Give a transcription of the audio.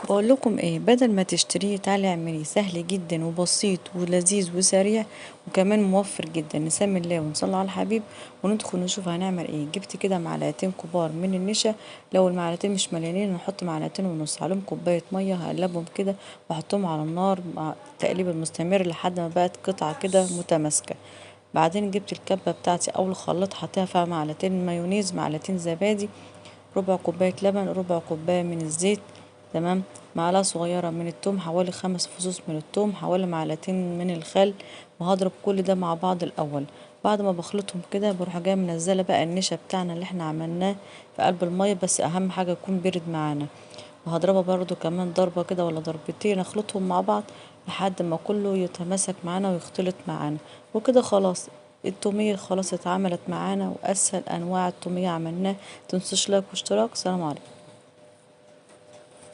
بقول لكم ايه، بدل ما تشتريه تعالي اعمليه، سهل جدا وبسيط ولذيذ وسريع وكمان موفر جدا. نسمي الله ونصلي على الحبيب وندخل نشوف هنعمل ايه. جبت كده معلقتين كبار من النشا، لو المعلقتين مش مليانين نحط معلقتين ونص، عليهم كوبايه ميه، هقلبهم كده واحطهم على النار مع التقليب المستمر لحد ما بقت قطعه كده متماسكه. بعدين جبت الكبه بتاعتي او الخلاط، حطيها فيها معلقتين مايونيز، معلقتين زبادي، ربع كوباية لبن، ربع كوباية من الزيت، تمام، معلقة صغيرة من التوم، حوالي 5 فصوص من التوم، حوالي معلقتين من الخل. وهضرب كل ده مع بعض الأول. بعد ما بخلطهم كده بروح جاية منزلة بقى النشا بتاعنا اللي احنا عملناه في قلب المية، بس أهم حاجة يكون بارد معانا. وهضربها برضو كمان ضربة كده ولا ضربتين، اخلطهم مع بعض لحد ما كله يتماسك معانا ويختلط معانا. وكده خلاص التومية خلاص اتعملت معانا، وأسهل أنواع التومية عملناه. متنسوش لايك واشتراك. سلام عليكم.